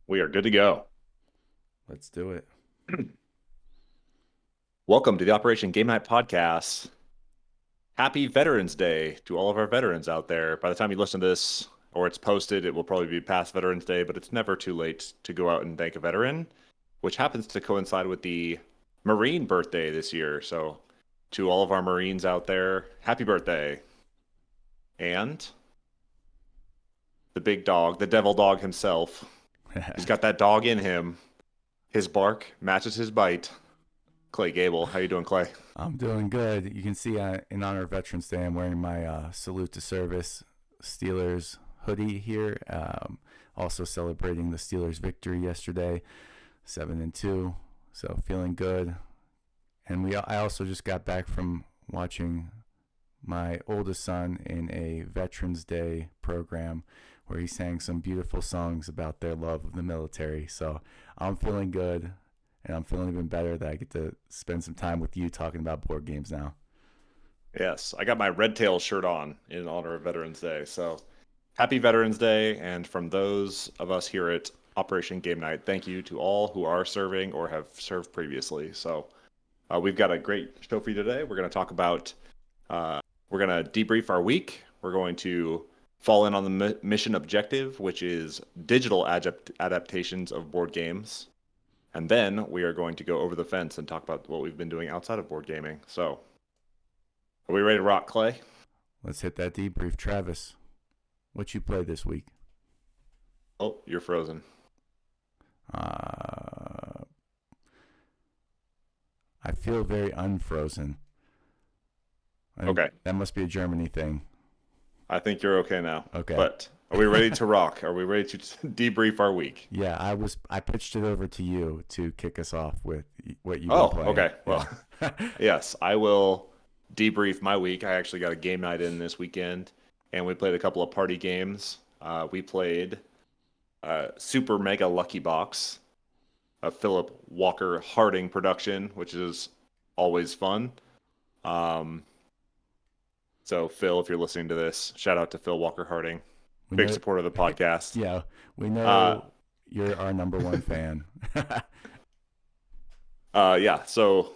We are good to go. Let's do it. Welcome to the Operation Game Night podcast. Happy Veterans Day to all of our veterans out there. By the time you listen to this or it's posted, it will probably be past Veterans Day, but it's never too late to go out and thank a veteran, which happens to coincide with the Marine birthday this year. So, to all of our Marines out there, happy birthday. And the big dog, the devil dog himself, he's got that dog in him. His bark matches his bite. Clay Gable, how you doing, Clay? I'm doing good. You can see in honor of Veterans Day, I'm wearing my salute to service Steelers hoodie here. Also celebrating the Steelers' victory yesterday, 7-2. So feeling good. And I also just got back from watching my oldest son in a Veterans Day program where he sang some beautiful songs about their love of the military. So I'm feeling good, and I'm feeling even better that I get to spend some time with you talking about board games now. Yes, I got my Red Tail shirt on in honor of Veterans Day. So happy Veterans Day. And from those of us here at Operation Game Night, thank you to all who are serving or have served previously. So we've got a great show for you today. We're going to talk about, uh, we're going to debrief our week. We're going to fall in on the mission objective, which is digital adaptations of board games. And then we are going to go over the fence and talk about what we've been doing outside of board gaming. So, are we ready to rock, Clay? Let's hit that debrief. Travis, what you played this week? Oh, you're frozen. Uh, I feel very unfrozen. Okay. That must be a Germany thing. I think you're okay now. Okay. But are we ready to rock? Are we ready to debrief our week? Yeah, I pitched it over to you to kick us off with what you've been Oh, playing. okay. Well, Yeah. yes, I will debrief my week. I actually got a game night in this weekend, and we played a couple of party games. We played Super Mega Lucky Box, a Philip Walker Harding production, which is always fun. Um, so, Phil, if you're listening to this, shout out to Phil Walker Harding, We big know supporter of the podcast. yeah, we Uh, know you're our number one fan. yeah, so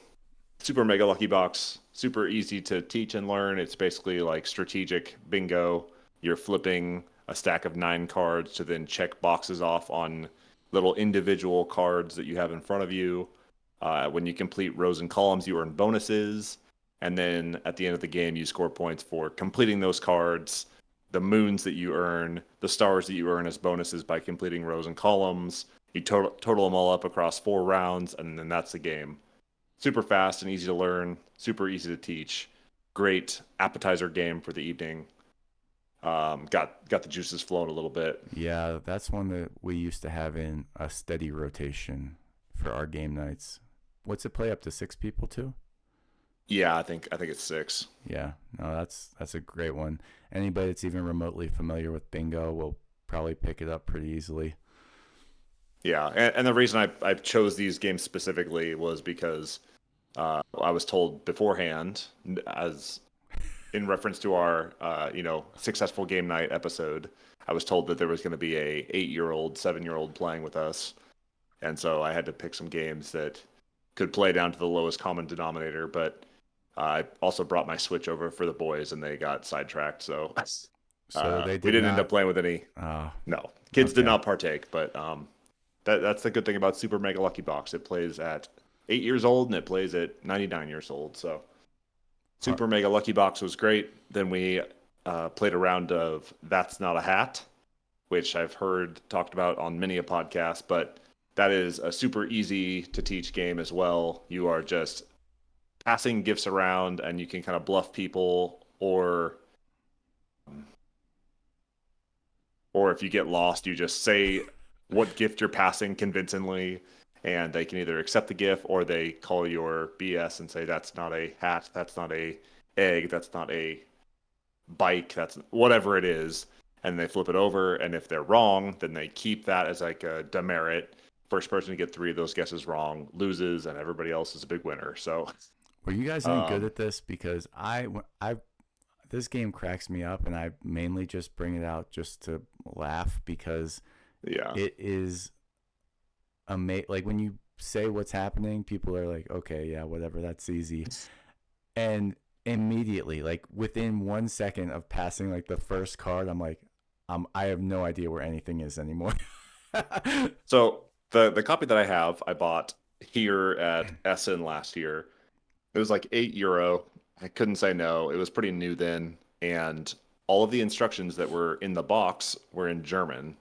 Super Mega Lucky Box, super easy to teach and learn. It's basically like strategic bingo. You're flipping a stack of 9 cards to then check boxes off on little individual cards that you have in front of you. When you complete rows and columns, you earn bonuses. And then at the end of the game, you score points for completing those cards, the moons that you earn, the stars that you earn as bonuses by completing rows and columns. You total them all up across 4 rounds, and then that's the game. Super fast and easy to learn, super easy to teach. Great appetizer game for the evening. Got the juices flowing a little bit. Yeah, that's one that we used to have in a steady rotation for our game nights. What's it play up to 6 people too? Yeah, I think it's 6. Yeah, no, that's a great one. Anybody that's even remotely familiar with bingo will probably pick it up pretty easily. Yeah, and the reason I chose these games specifically was because I was told beforehand, as in reference to our successful game night episode, I was told that there was going to be a 8-year-old, 7-year-old playing with us, and so I had to pick some games that could play down to the lowest common denominator. But I also brought my Switch over for the boys, and they got sidetracked. So So they we did didn't end up not. playing with any. Uh, No, kids did okay. not partake. But that's the good thing about Super Mega Lucky Box. It plays at 8 years old, and it plays at 99 years old. So Are, Super Mega Lucky Box was great. Then we played a round of That's Not a Hat, which I've heard talked about on many a podcast, but that is a super easy to teach game as well. You are just passing gifts around and you can kind of bluff people, or if you get lost, you just say what gift you're passing convincingly, and they can either accept the gift or they call your BS and say that's not a hat, that's not a egg, that's not a bike, that's whatever it is, and they flip it over. And if they're wrong, then they keep that as like a demerit. First person to get 3 of those guesses wrong loses, and everybody else is a big winner. So, were you guys any good um, at this? Because I this game cracks me up, and I mainly just bring it out just to laugh because yeah, it is like when you say what's happening, people are like, okay, yeah, whatever, that's easy. And immediately, like within 1 second of passing like the first card, I'm like, I have no idea where anything is anymore. So the copy that I have, I bought here at Essen last year. It was like €8. I couldn't say no. It was pretty new then, and all of the instructions that were in the box were in German.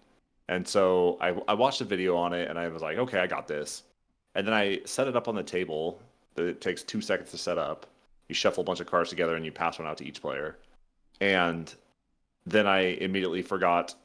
And so I watched a video on it, and I was like, okay, I got this. And then I set it up on the table. It takes 2 seconds to set up. You shuffle a bunch of cards together, and you pass one out to each player. And then I immediately forgot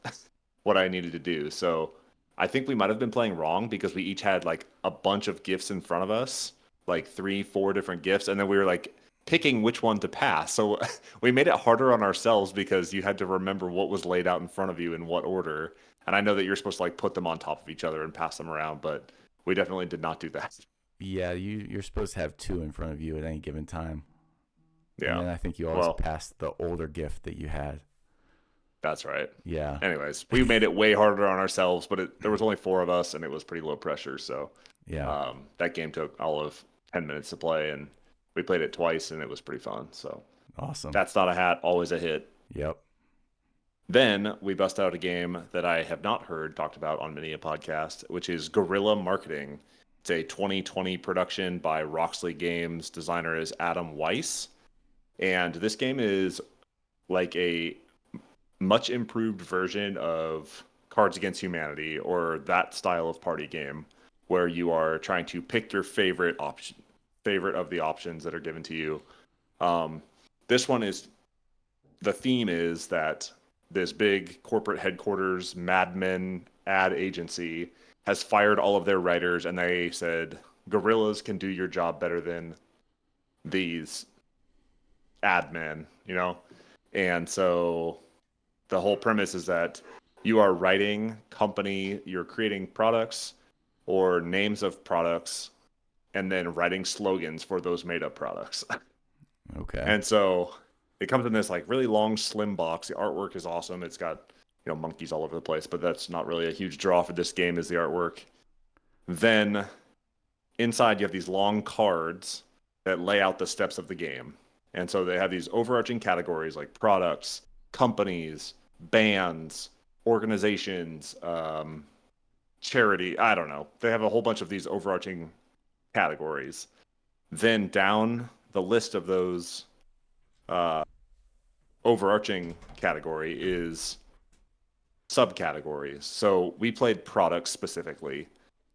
what I needed to do. So I think we might have been playing wrong because we each had like a bunch of gifts in front of us, like three, four different gifts, and then we were like picking which one to pass. So we made it harder on ourselves because you had to remember what was laid out in front of you in what order. And I know that you're supposed to like put them on top of each other and pass them around, but we definitely did not do that. Yeah, you're supposed to have two in front of you at any given time. And Yeah. then I think you always Well, passed the older gift that you had. that's right. Yeah. Anyways, we made it way harder on ourselves, but there was only four of us and it was pretty low pressure. So Yeah. that game took all of 10 minutes to play, and we played it twice, and it was pretty fun. So Awesome. that's not a hat, always a hit. Yep. Then we bust out a game that I have not heard talked about on many a podcast, which is Guerrilla Marketing. It's a 2020 production by Roxley Games. Designer is Adam Weiss. And this game is like a much improved version of Cards Against Humanity or that style of party game where you are trying to pick your favorite of the options that are given to you. Um, this one is the theme is that this big corporate headquarters Mad Men ad agency has fired all of their writers, and they said gorillas can do your job better than these ad men, you know? And so the whole premise is that you are writing company, you're creating products or names of products, and then writing slogans for those made up products. Okay. And so it comes in this like really long, slim box. The artwork is awesome. It's got, monkeys all over the place, but that's not really a huge draw for this game is the artwork. Then inside you have these long cards that lay out the steps of the game. And so they have these overarching categories like products, companies, bands, organizations, charity. I don't know. They have a whole bunch of these overarching categories. Then down the list of those uh, overarching category is subcategories. So we played products specifically.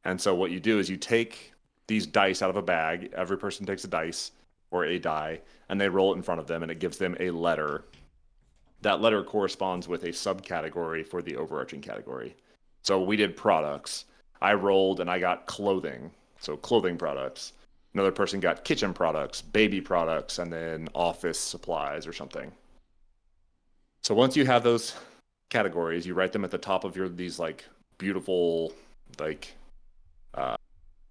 And so what you do is you take these dice out of a bag. Every person takes a dice or a die, and they roll it in front of them, and it gives them a letter. That letter corresponds with a subcategory for the overarching category. So we did products. I rolled and I got clothing. So clothing products. Another person got kitchen products, baby products, and then office supplies or something. So once you have those categories, you write them at the top of these like beautiful like uh,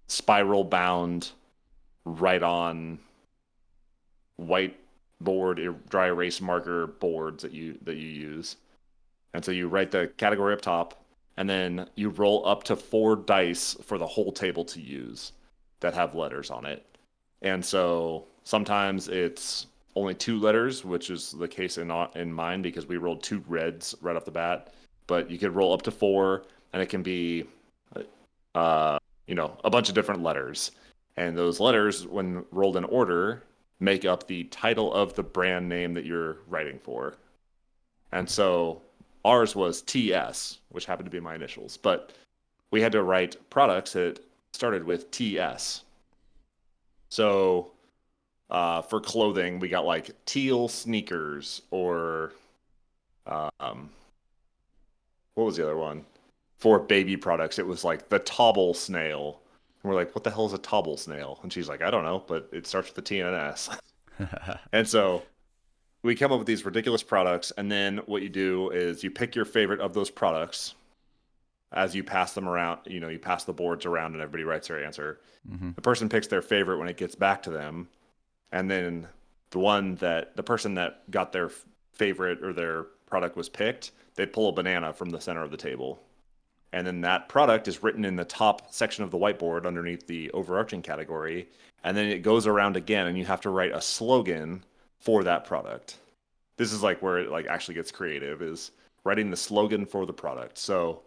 spiral bound write on whiteboard dry erase marker boards that you use. And so you write the category up top, and then you roll up to four dice for the whole table to use that have letters on it. And so sometimes it's only two letters, which is the case in mine because we rolled two reds right off the bat. But you could roll up to four, and it can be, a bunch of different letters. And those letters, when rolled in order, make up the title of the brand name that you're writing for. And so ours was TS, which happened to be my initials, but we had to write products that started with TS. So for clothing, we got like teal sneakers or um, what was the other one? For baby products, it was like the Tobble snail. And we're like, what the hell is a Tobble snail? And she's like, I don't know, but it starts with a T and an S. And so we come up with these ridiculous products, and then what you do is you pick your favorite of those products as you pass them around. You pass the boards around, and everybody writes their answer. Mm-hmm. The person picks their favorite when it gets back to them, and then the person that got their favorite or their product was picked, they pull a banana from the center of the table. and then that product is written in the top section of the whiteboard underneath the overarching category, and then it goes around again, and you have to write a slogan for that product. This is like where it like actually gets creative, is writing the slogan for the product. So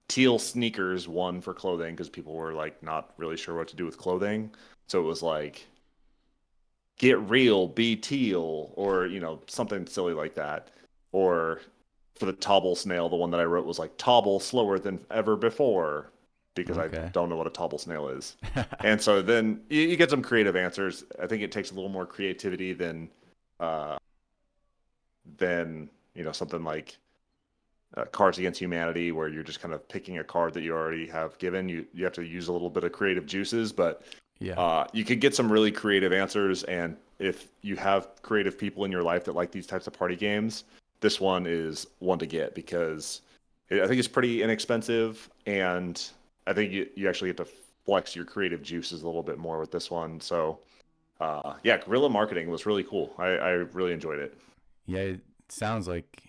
teal sneakers won for clothing because people were like not really sure what to do with clothing. So it was like get real, be teal, or something silly like that. Or for the tobble snail, the one that I wrote was like tobble slower than ever before because I Okay. don't know what a tobble snail is. And so then you get some creative answers. I think it takes a little more creativity uh, than something like Cards Against Humanity, where you're just kind of picking a card that you already have given. You have to use a little bit of creative juices, but Yeah. you could get some really creative answers. And if you have creative people in your life that like these types of party games, this one is one to get because I think it's pretty inexpensive, and I think you actually get to flex your creative juices a little bit more with this one. So yeah, guerrilla marketing was really cool. I really enjoyed it. Yeah, it sounds like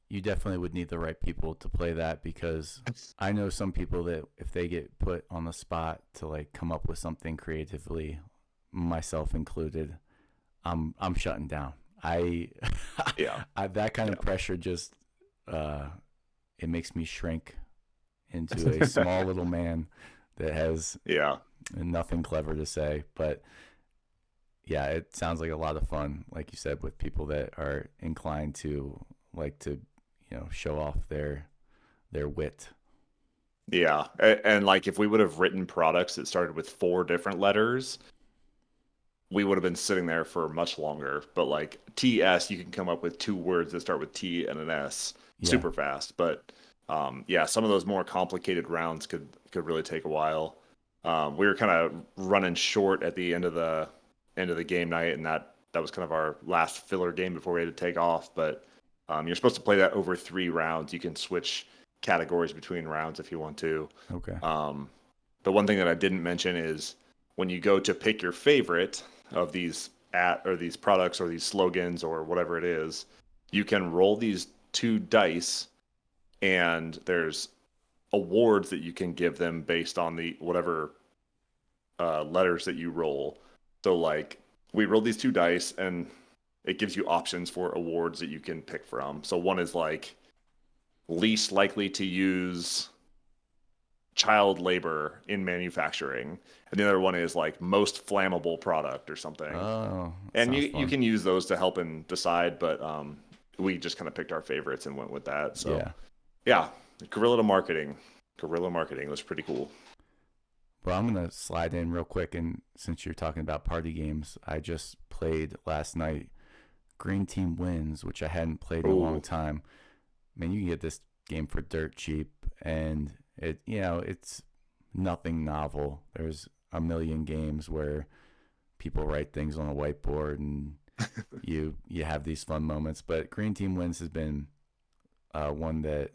you definitely would need the right people to play that, because I know some people that if they get put on the spot to like come up with something creatively, myself included, I'm shutting down. I, Yeah, that kind of yeah. pressure just uh it makes me shrink into a small little man that has Yeah. nothing clever to say. But yeah, it sounds like a lot of fun, like you said, with people that are inclined to like to, show off their wit. Yeah. And like if we would have written products that started with four different letters, we would have been sitting there for much longer. But like TS, you can come up with two words that start with T and an S Yeah. super fast. But yeah, some of those more complicated rounds could really take a while. We were kind of running short at the end of the game night, and that was kind of our last filler game before we had to take off. But you're supposed to play that over 3 rounds. You can switch categories between rounds if you want to. Okay. Um, the one thing that I didn't mention is when you go to pick your favorite of these or these products or these slogans or whatever it is, you can roll these two dice, and there's awards that you can give them based on the whatever letters that you roll. So like we rolled these two dice, and it gives you options for awards that you can pick from. So one is like least likely to use child labor in manufacturing, and the other one is like most flammable product or something. Oh, that And sounds you fun. can use those to help and decide, but we just kind of picked our favorites and went with that. So Yeah. yeah, guerrilla marketing was pretty cool. Well, I'm gonna slide in real quick, and since you're talking about party games, I just played last night. Green Team Wins, which I hadn't played in a long Oh time. Man, you can get this game for dirt cheap, and it's nothing novel. There's a million games where people write things on a whiteboard, and you have these fun moments. But Green Team Wins has been one that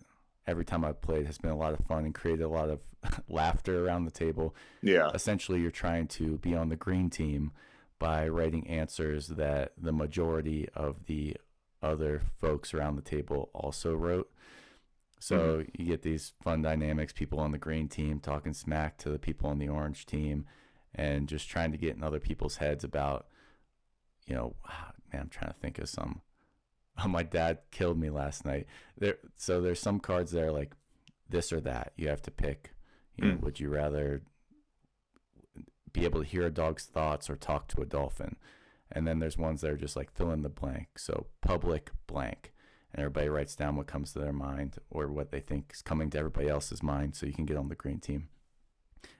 every time I've played has been a lot of fun and created a lot of laughter around the table. yeah. Essentially, you're trying to be on the green team by writing answers that the majority of the other folks around the table also wrote. Hmm. So you get these fun dynamics, people on the green team talking smack to the people on the orange team, and just trying to get in other people's heads about, man, I'm trying to think of some. Oh, my dad killed me last night. So there's some cards that are like this or that. You have to pick. Mm. Would you rather be able to hear a dog's thoughts or talk to a dolphin? And then there's ones that are just like fill in the blank. So public blank. And everybody writes down what comes to their mind or what they think is coming to everybody else's mind, so you can get on the green team.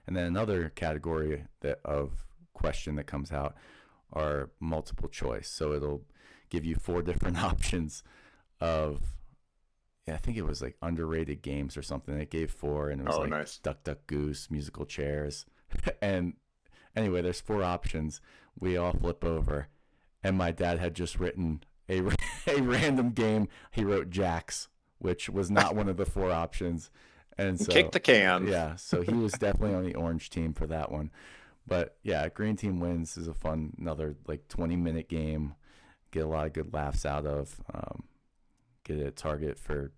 And then another category of question that comes out are multiple choice. So it'll give you 4 different options of, yeah, I think it was like underrated games or something. It gave 4, and it was Oh, like nice. Duck Duck Goose, musical chairs. And anyway, there's 4 options. We all flip over, and my dad had just written a a random game. He wrote Jacks, which was not one of the 4 options. And Kick so, the can. yeah, so he was definitely on the orange team for that one. But yeah, Green Team Wins is a fun, another like 20-minute game. Get a lot of good laughs out of. Get a target for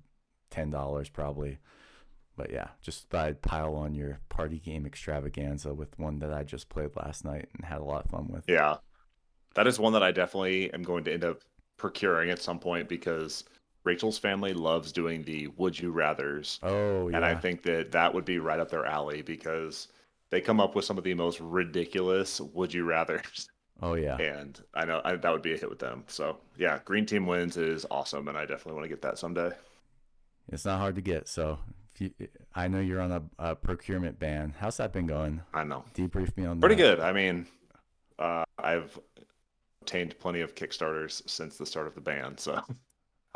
$10 probably. But yeah, just thought I'd pile on your party game extravaganza with one that I just played last night and had a lot of fun with. Yeah, that is one that I definitely am going to end up procuring at some point because Rachel's family loves doing the would you rathers. Oh And I yeah. think that that would be right up their alley because they come up with some of the most ridiculous would you rathers. Oh yeah. And that would be a hit with them. So yeah, green team wins is awesome, and I definitely want to get that someday. It's not hard to get. So if you, I know you're on a procurement ban. How's that been going? I know, Debrief me on pretty that. good. I mean, I've obtained plenty of Kickstarters since the start of the band, so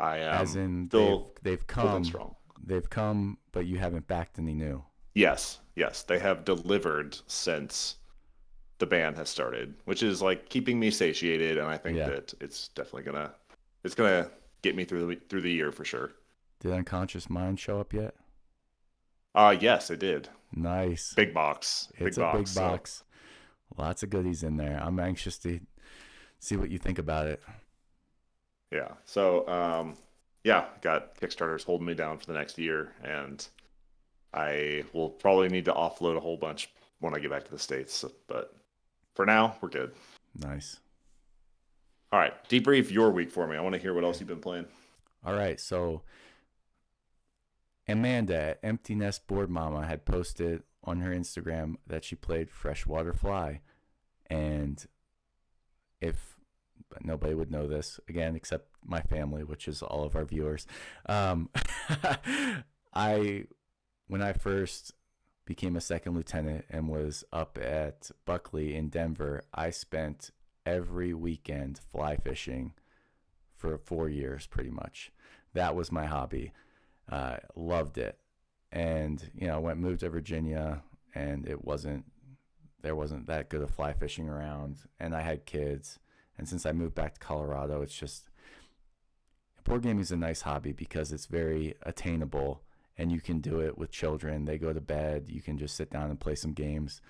I As am in still they've holding come, strong. but you haven't backed any new. Yes, yes, they have delivered since the band has started, which is like keeping me satiated, and I think Yeah. that it's gonna get me through the year for sure. Did Unconscious Mind show up yet? Yes, it did. Nice. Big It's a box. big So box. Lots of goodies in there. I'm anxious to see what you think about it. yeah, so yeah, got Kickstarters holding me down for the next year, and I will probably need to offload a whole bunch when I get back to the States. But for now, we're good. Nice. All right, debrief your week for me. I want to hear what else you've been playing. All right. So Amanda at Empty Nest Board Mama had posted on her Instagram that she played Freshwater Fly. And if but nobody would know this again except my family, which is all of our viewers. Um, I when I first became a second lieutenant and was up at Buckley in Denver, I spent every weekend fly fishing for 4 years pretty much. That was my hobby. Loved it. And, moved to Virginia and there wasn't that good of fly fishing around. And I had kids. And since I moved back to Colorado, it's just, board gaming is a nice hobby because it's very attainable and you can do it with children. They go to bed. You can just sit down and play some games.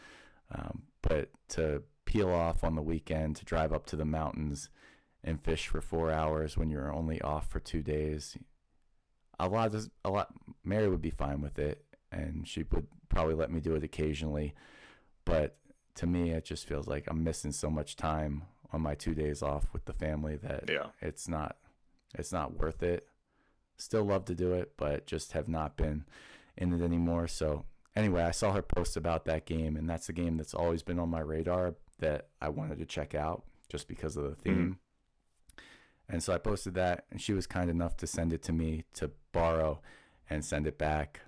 But to peel off on the weekend, to drive up to the mountains and fish for 4 hours when you're only off for 2 days, a lot. Mary would be fine with it, and she would probably let me do it occasionally. But to me, it just feels like I'm missing so much time on my 2 days off with the family that Yeah. it's not worth it. Still love to do it, but just have not been in it anymore. So anyway, I saw her post about that game, and that's a game that's always been on my radar that I wanted to check out just because of the theme. And so I posted that, and she was kind enough to send it to me to borrow and send it back.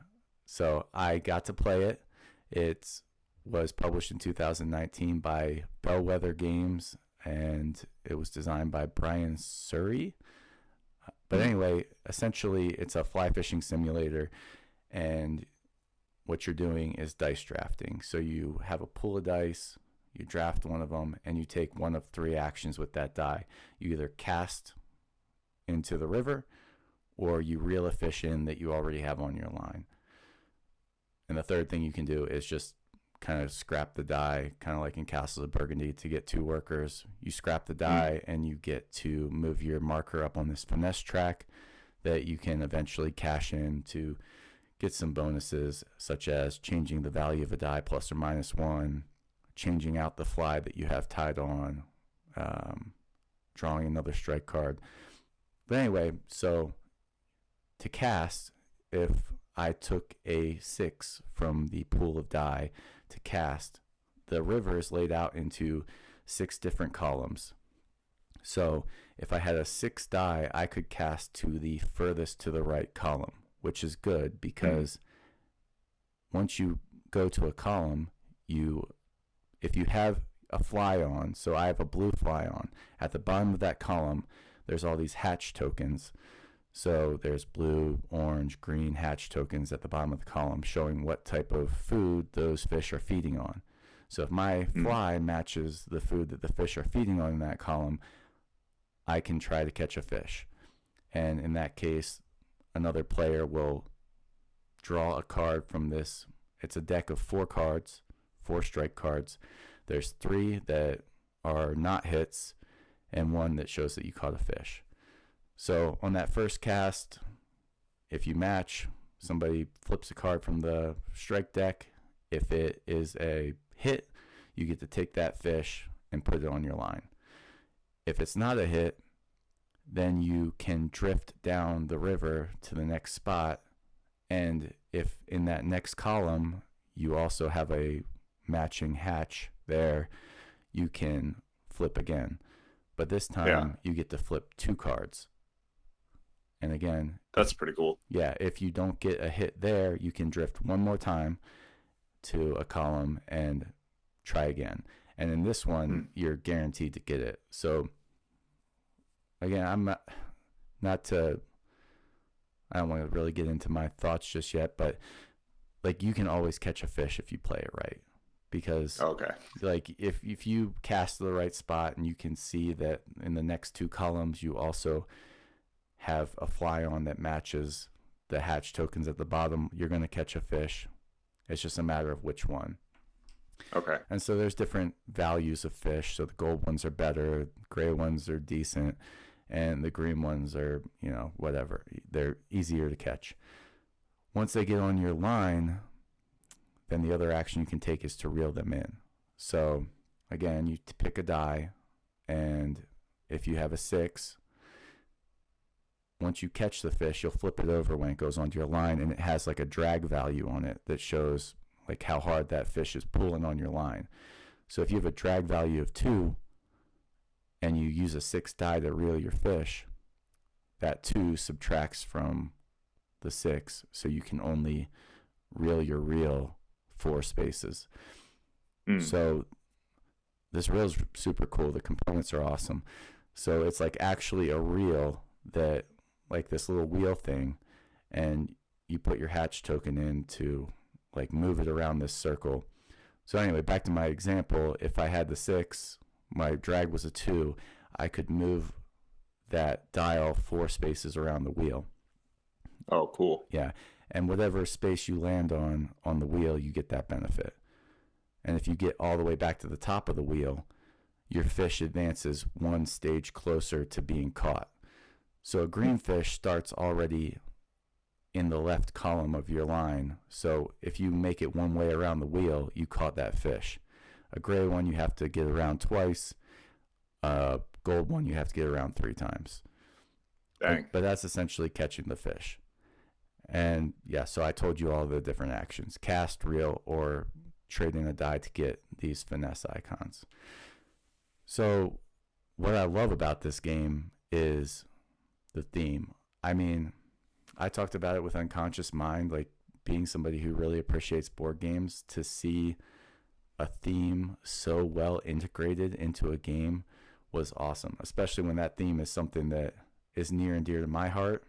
So I got to play it. It was published in 2019 by Bellwether Games, and it was designed by Brian Surrey. But anyway, essentially, it's a fly fishing simulator, and what you're doing is dice drafting. So you have a pool of dice, you draft one of them, and you take one of three actions with that die. You either cast into the river, or you reel a fish in that you already have on your line. And the third thing you can do is just kind of scrap the die, kind of like in Castles of Burgundy, to get two workers. You scrap the die, and you get to move your marker up on this finesse track that you can eventually cash in to get some bonuses, such as changing the value of a die plus or minus one, changing out the fly that you have tied on, drawing another strike card. But anyway, so to cast, if I took a 6 from the pool of die to cast, the river is laid out into 6 different columns. So if I had a 6 die, I could cast to the furthest to the right column, which is good because once you go to a column, if you have a fly on, so I have a blue fly on, at the bottom of that column, there's all these hatch tokens. So there's blue, orange, green hatch tokens at the bottom of the column showing what type of food those fish are feeding on. So if my fly matches the food that the fish are feeding on in that column, I can try to catch a fish. And in that case, another player will draw a card from this. It's a deck of 4 cards, 4 strike cards. There's 3 that are not hits and 1 that shows that you caught a fish. So on that first cast, if you match, Somebody flips a card from the strike deck. If it is a hit, you get to take that fish and put it on your line. If it's not a hit, then you can drift down the river to the next spot. And if in that next column you also have a matching hatch there, you can flip again. But this Yeah, time you get to flip 2 cards. And again, that's pretty cool. yeah, if you don't get a hit there, you can drift one more time to a column and try again. And in this one, you're guaranteed to get it. So again, I'm not to, I don't want to really get into my thoughts just yet, but like you can always catch a fish if you play it right. Because Okay. like if you cast to the right spot and you can see that in the next 2 columns you also have a fly on that matches the hatch tokens at the bottom, you're going to catch a fish. It's just a matter of which one. Okay. And so there's different values of fish. So the gold ones are better, gray ones are decent, and the green ones are, whatever. They're easier to catch. Once they get on your line, then the other action you can take is to reel them in. So again, you pick a die, and if you have a 6, once you catch the fish, you'll flip it over when it goes onto your line, and it has like a drag value on it that shows like how hard that fish is pulling on your line. So if you have a drag value of 2 and you use a 6 die to reel your fish, that 2 subtracts from the 6, so you can only reel your reel 4 spaces. So this reel is super cool. The components are awesome. So it's like actually a reel that, like this little wheel thing, and you put your hatch token in to like move it around this circle. So anyway, back to my example, if I had the 6, my drag was a 2, I could move that dial 4 spaces around the wheel. Oh, cool. Yeah. And whatever space you land on the wheel, you get that benefit. And if you get all the way back to the top of the wheel, your fish advances 1 stage closer to being caught. So a green fish starts already in the left column of your line. So if you make it one way around the wheel, you caught that fish. A gray one, you have to get around twice. A gold one, you have to get around 3 times. Dang. But that's essentially catching the fish. And yeah, so I told you all the different actions: cast, reel, or trading a die to get these finesse icons. So what I love about this game is the theme. I mean, I talked about it with Unconscious Mind, like being somebody who really appreciates board games, to see a theme so well integrated into a game was awesome, especially when that theme is something that is near and dear to my heart.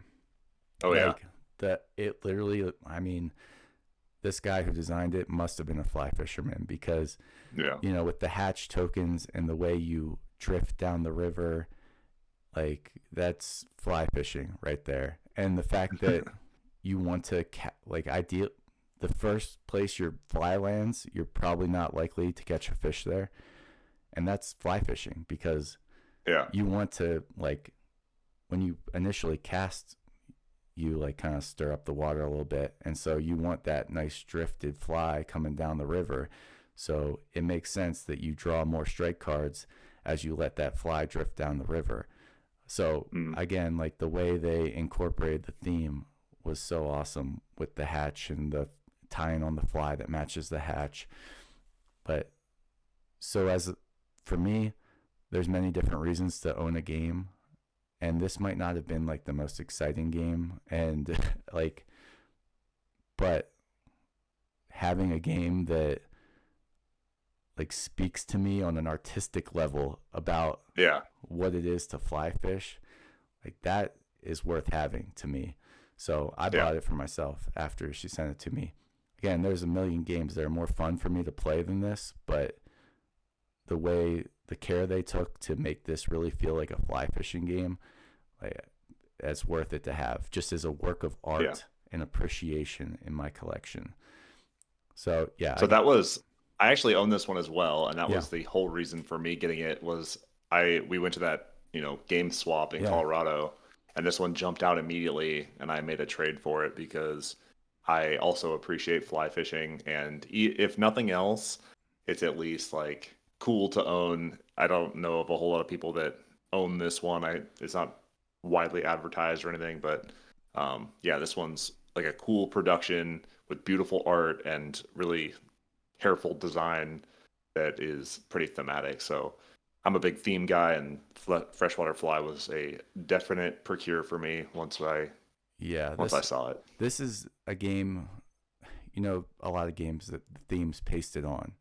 Oh, yeah. That it literally, I mean, this guy who designed it must have been a fly fisherman, because, Yeah. with the hatch tokens and the way you drift down the river, like that's fly fishing right there. And the fact that you want to, the first place your fly lands, you're probably not likely to catch a fish there. And that's fly fishing, because Yeah. you want to, like, when you initially cast, you like kind of stir up the water a little bit, and so you want that nice drifted fly coming down the river. So it makes sense that you draw more strike cards as you let that fly drift down the river. So again, like the way they incorporated the theme was so awesome, with the hatch and the tying on the fly that matches the hatch. But so for me, there's many different reasons to own a game, and this might not have been like the most exciting game, and like, but having a game that like speaks to me on an artistic level about what it is to fly fish, like that is worth having to me. So I bought it for myself after she sent it to me. Again, there's a million games that are more fun for me to play than this, but the care they took to make this really feel like a fly fishing game, like, that's worth it to have, just as a work of art and appreciation in my collection. So yeah. So I actually own this one as well, and that was the whole reason for me getting it. Was we went to that game swap in Colorado, and this one jumped out immediately, and I made a trade for it because I also appreciate fly fishing, and if nothing else, it's at least like cool to own. I don't know of a whole lot of people that own this one. It's not widely advertised or anything, but yeah, this one's like a cool production with beautiful art and really careful design that is pretty thematic. So I'm a big theme guy, and Freshwater Fly was a definite procure for me Yeah, once I saw it. this is a game. A lot of games that the themes pasted on.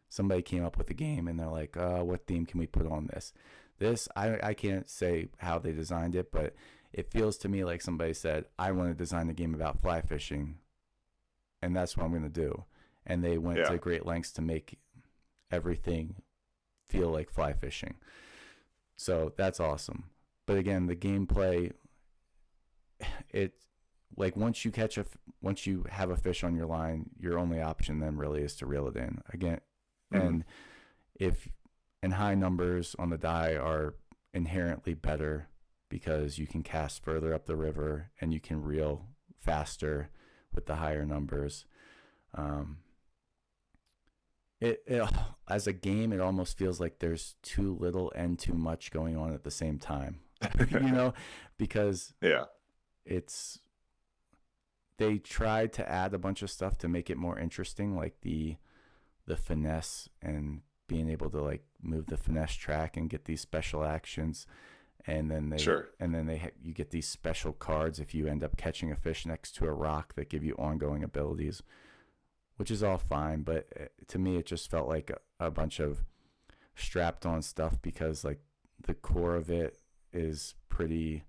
Somebody came up with a game and they're like, what theme can we put on this? I can't say how they designed it, but it feels to me like somebody said, I want to design a game about fly fishing, and that's what I'm going to do. And they went Yeah, to great lengths to make everything feel like fly fishing. So that's awesome. But again, the gameplay, it like once you have a fish on your line, your only option then really is to reel it in again. hmm, And if and high numbers on the die are inherently better because you can cast further up the river and you can reel faster with the higher numbers. Um, it as a game, it almost feels like there's too little and too much going on at the same time. you know, because yeah, it's they tried to add a bunch of stuff to make it more interesting, like the finesse and being able to like move the finesse track and get these special actions, sure, you get these special cards if you end up catching a fish next to a rock that give you ongoing abilities, which is all fine. But to me, it just felt like a bunch of strapped on stuff because like the core of it is pretty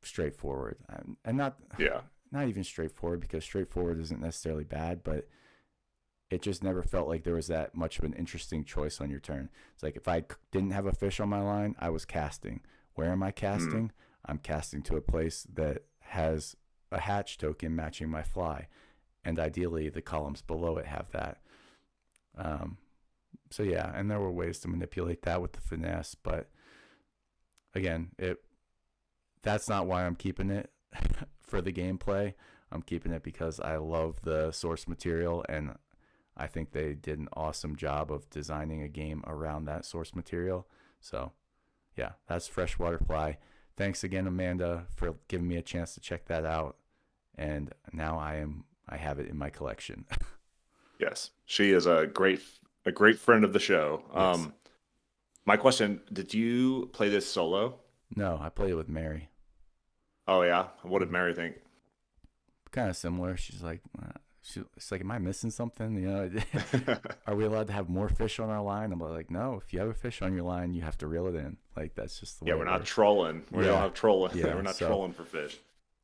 straightforward and yeah, not even straightforward because straightforward isn't necessarily bad, but it just never felt like there was that much of an interesting choice on your turn. It's like if I didn't have a fish on my line, I was casting. Where am I mm, casting? I'm casting to a place that has a hatch token matching my fly, and ideally the columns below it have that. Um, so yeah, and there were ways to manipulate that with the finesse, but again, it that's not why I'm keeping it for the gameplay. I'm keeping it because I love the source material and I think they did an awesome job of designing a game around that source material. So, yeah, that's Freshwater Fly. Thanks again, Amanda, for giving me a chance to check that out. And now I have it in my collection. yes. She is a great friend of the show. Yes. My question: did you play this solo? No, I played it with Mary. Oh yeah. What did Mary think? Kind of similar. She's like, am I missing something? Are we allowed to have more fish on our line? I'm like, no. If you have a fish on your line, you have to reel it in. Like that's just the Yeah, way we're it not works. trolling. We don't Yeah, have trolling. We're yeah. not So trolling for fish.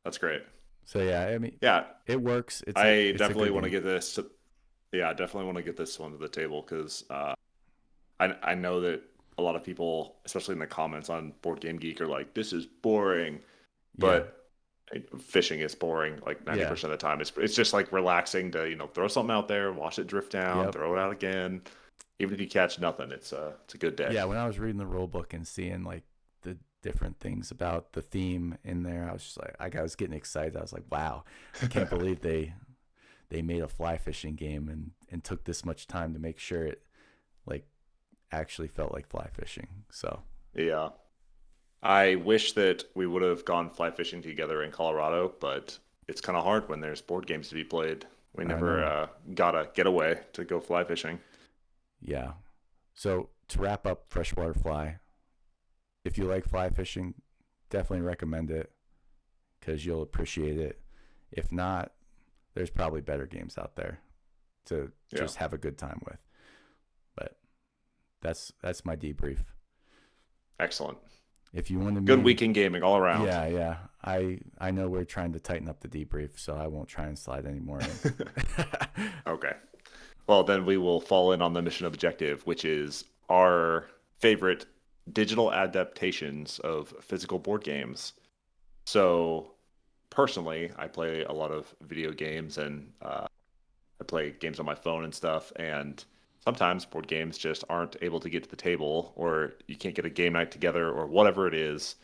That's great. so yeah. I mean, Yeah, it works. I It's a definitely good want to game. get this. Yeah, I definitely want to get this one to the table because I know that a lot of people, especially in the comments on Board Game Geek, are like, "This is boring," Yeah, but fishing is boring like yeah, 90% of the time. It's just like relaxing to throw something out there, watch it drift down, yep, throw it out again. Even if you catch nothing, it's a good day. yeah. When I was reading the rule book and seeing like the different things about the theme in there, I was just like I was getting excited. I was like, wow, I can't believe they made a fly fishing game and took this much time to make sure it like actually felt like fly fishing. So Yeah. I wish that we would have gone fly fishing together in Colorado, but it's kind of hard when there's board games to be played. We I never know, got a getaway to go fly fishing. yeah. So to wrap up Freshwater Fly, if you like fly fishing, definitely recommend it because you'll appreciate it. If not, there's probably better games out there to Yeah. just have a good time with. But that's my debrief. Excellent. If you wanted Good me, weekend gaming all around. yeah. I know we're trying to tighten up the debrief, so I won't try and slide any more in. Okay. Well, then we will fall in on the mission objective, which is our favorite digital adaptations of physical board games. So, personally, I play a lot of video games and I play games on my phone and stuff. And sometimes board games just aren't able to get to the table, or you can't get a game night together, or whatever it is.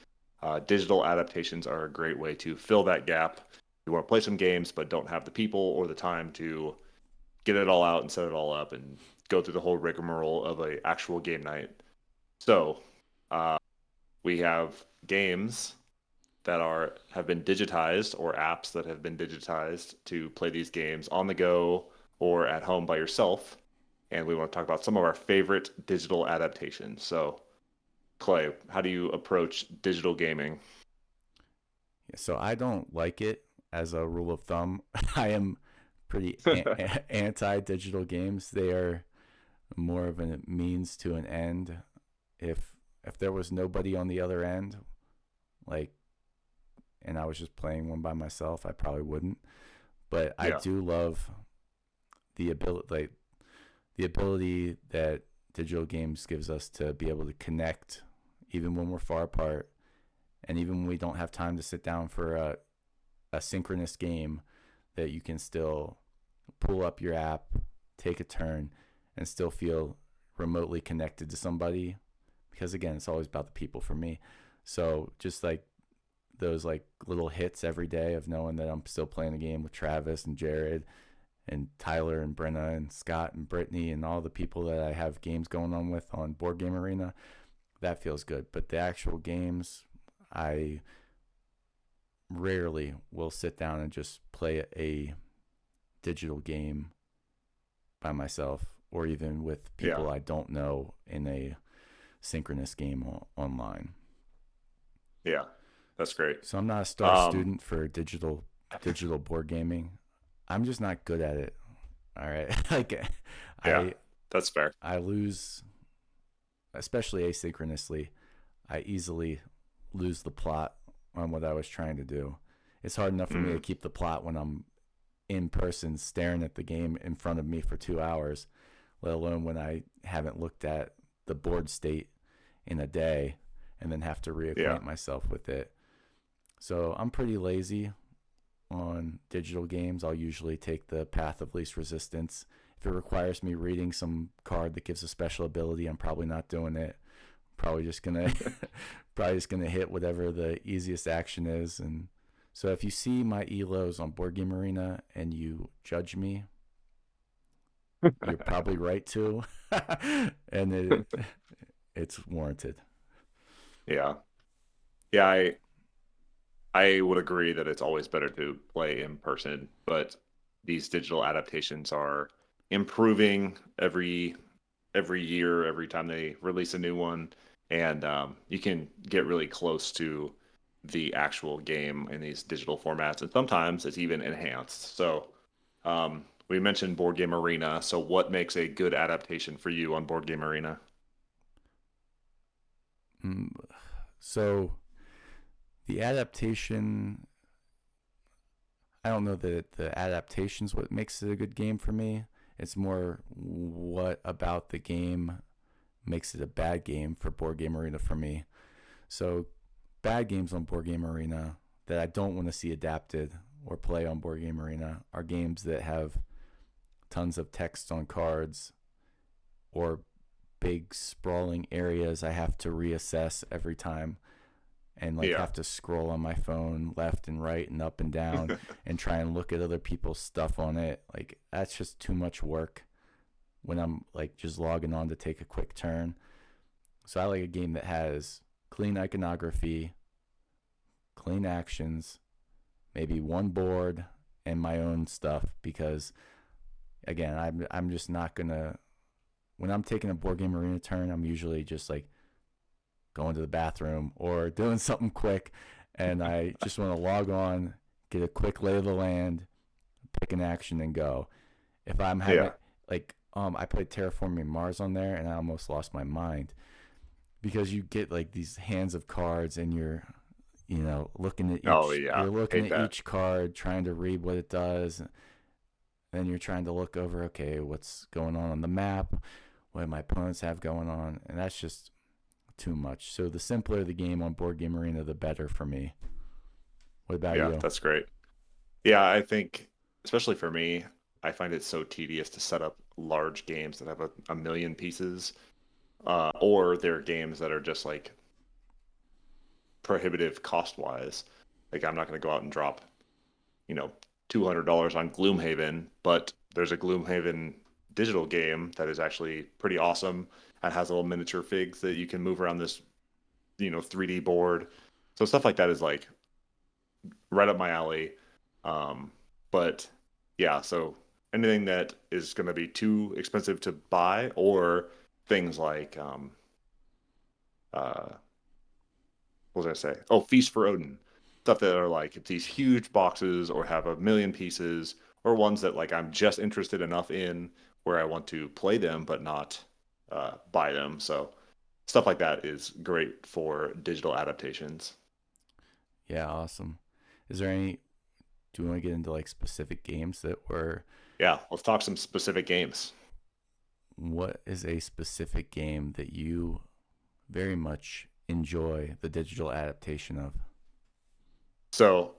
Digital adaptations are a great way to fill that gap. we want to play some games, but don't have the people or the time to get it all out and set it all up and go through the whole rigmarole of a actual game night. So uh, we have games that are have been digitized or apps that have been digitized to play these games on the go or at home by yourself. And we want to talk about some of our favorite digital adaptations. So, Clay, how do you approach digital gaming? So I don't like it as a rule of thumb. I am pretty anti-digital games. They are more of a means to an end. If there was nobody on the other end, like, and I was just playing one by myself, I probably wouldn't. But I Yeah, do love the ability that digital games gives us to be able to connect, even when we're far apart, and even when we don't have time to sit down for a synchronous game, that you can still pull up your app, take a turn, and still feel remotely connected to somebody. Because again, it's always about the people for me. So just like those like little hits every day of knowing that I'm still playing the game with Travis and Jared and Tyler and Brenna and Scott and Brittany and all the people that I have games going on with on Board Game Arena, that feels good. But the actual games, I rarely will sit down and just play a digital game by myself or even with yeah, people I don't know in a synchronous game online. yeah. That's great. So I'm not a star Um, student for digital board gaming. I'm just not good at it. All right. Like yeah, I that's fair. I lose, especially asynchronously. I easily lose the plot on what I was trying to do. It's hard enough for me to Mm, keep the plot when I'm in person staring at the game in front of me for 2 hours, let alone when I haven't looked at the board state in a day and then have to yeah, reacquaint myself with it. So I'm pretty lazy on digital games. I'll usually take the path of least resistance. If it requires me reading some card that gives a special ability, I'm probably not doing it. Probably just gonna probably just gonna hit whatever the easiest action is. And so if you see my elos on Board Game Arena and you judge me, you're probably right to, and it's warranted. yeah, yeah. I would agree that it's always better to play in person, but these digital adaptations are improving every year, every time they release a new one, and you can get really close to the actual game in these digital formats, and sometimes it's even enhanced. So we mentioned Board Game Arena. So what makes a good adaptation for you on Board Game Arena? Mm, So the adaptation, I don't know that the adaptation's what makes it a good game for me. It's more what about the game makes it a bad game for Board Game Arena for me. So bad games on Board Game Arena that I don't want to see adapted or play on Board Game Arena are games that have tons of text on cards or big sprawling areas I have to reassess every time and like Yeah, have to scroll on my phone left and right and up and down and try and look at other people's stuff on it. Like that's just too much work when I'm like just logging on to take a quick turn. So I like a game that has clean iconography, clean actions, maybe one board and my own stuff because again, I'm just not gonna when I'm taking a Board Game Arena turn, I'm usually just like going to the bathroom or doing something quick, and I just want to log on, get a quick lay of the land, pick an action, and go. If I'm having yeah. like I played Terraforming Mars on there, and I almost lost my mind because you get like these hands of cards, and Oh yeah, you're looking hate at that. each card, trying to read what it does. Then you're trying to look over, okay, what's going on the map, what my opponents have going on, and that's just too much. So the simpler the game on Board Game Arena, the better for me. What about Yeah, you? that's great. Yeah, I think, especially for me, I find it so tedious to set up large games that have a million pieces, or they're games that are just like prohibitive cost wise. Like I'm not going to go out and drop, $200 on Gloomhaven, but there's a Gloomhaven digital game that is actually pretty awesome and has little miniature figs that you can move around this 3D board. So stuff like that is like right up my alley. But yeah, so anything that is going to be too expensive to buy, or things like uh, what was I say? Oh, Feast for Odin. Stuff that are like these huge boxes or have a million pieces, or ones that like I'm just interested enough in where I want to play them but not buy them. So stuff like that is great for digital adaptations. Yeah, awesome. Is there any? Do you want to get into like specific games that were? Yeah, let's talk some specific games. What is a specific game that you very much enjoy the digital adaptation of? So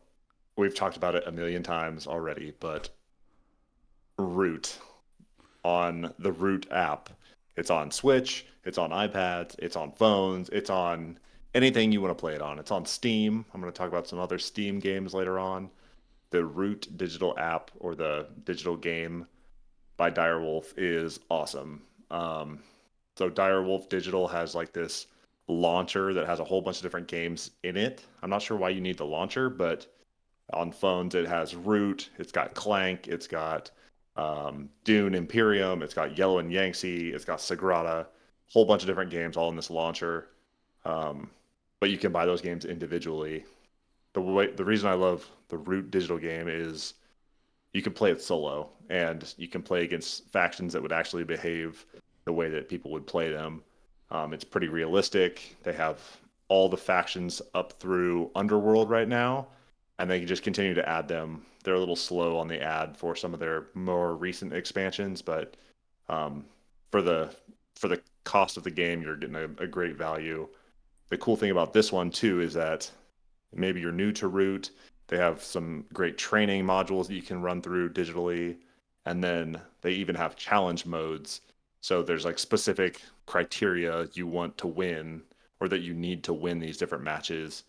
we've talked about it a million times already, but Root on the Root app. It's on Switch, it's on iPads, it's on phones, it's on anything you want to play it on. It's on Steam. I'm going to talk about some other Steam games later on. The Root digital app or the digital game by Direwolf is awesome. So Direwolf Digital has like this launcher that has a whole bunch of different games in it. I'm not sure why you need the launcher, but on phones it has Root, it's got Clank, it's got Dune Imperium, it's got Yellow and Yangtze, it's got Sagrada, whole bunch of different games all in this launcher. Um, but you can buy those games individually. The reason I love the Root digital game is you can play it solo and you can play against factions that would actually behave the way that people would play them. It's pretty realistic. They have all the factions up through Underworld right now, and they can just continue to add them. They're a little slow on the ad for some of their more recent expansions, but um, for the cost of the game, you're getting a great value. The cool thing about this one too is that maybe you're new to Root. They have some great training modules that you can run through digitally. And then they even have challenge modes. So there's like specific criteria you want to win or that you need to win these different matches.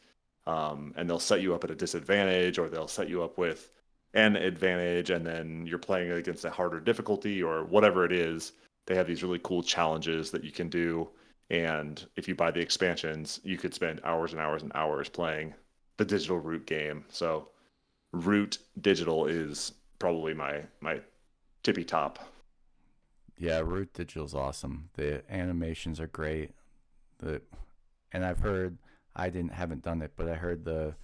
And they'll set you up at a disadvantage or they'll set you up with an advantage. And then you're playing against a harder difficulty or whatever it is. They have these really cool challenges that you can do. And if you buy the expansions, you could spend hours and hours and hours playing the digital Root game. So Root digital is probably my tippy top. Yeah, Root Digital's awesome. The animations are great. The and I've heard I didn't haven't done it, but I heard the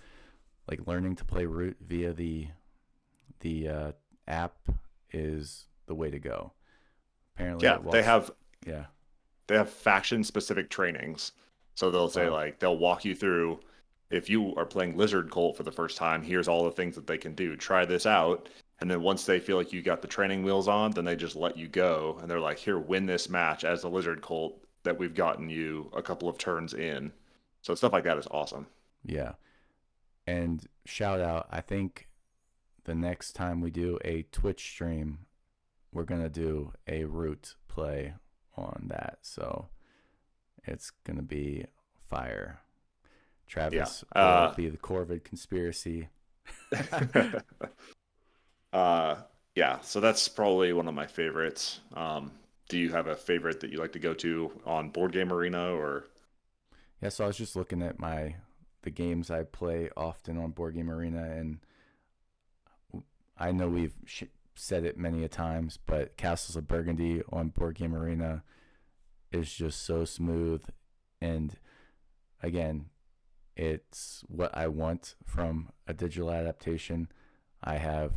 like learning to play Root via the app is the way to go. Apparently, Yeah, it walks. Yeah. they have faction specific trainings. So they'll say Wow. like they'll walk you through if you are playing Lizard Cult for the first time, here's all the things that they can do. Try this out. And then once they feel like you got the training wheels on, then they just let you go. And they're like, here, win this match as the Lizard Cult that we've gotten you a couple of turns in. So stuff like that is awesome. Yeah. And shout out, I think the next time we do a Twitch stream, we're gonna do a Root play on that. So it's gonna be fire. Yeah. Travis will be the Corvid conspiracy. uh, yeah. So that's probably one of my favorites. Do you have a favorite that you like to go to on Board Game Arena or? Yeah, so I was just looking at the games I play often on Board Game Arena, and I know we've said it many a times, but Castles of Burgundy on Board Game Arena is just so smooth, and again, it's what I want from a digital adaptation. I have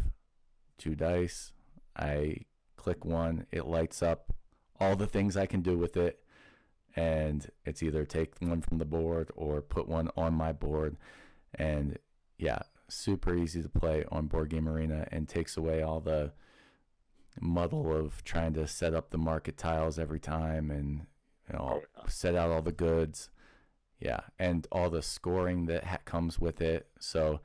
two dice. I click one, it lights up all the things I can do with it, and it's either take one from the board or put one on my board. And yeah, super easy to play on Board Game Arena and takes away all the muddle of trying to set up the market tiles every time and Oh, set out all the goods. Yeah, and all the scoring that comes with it. So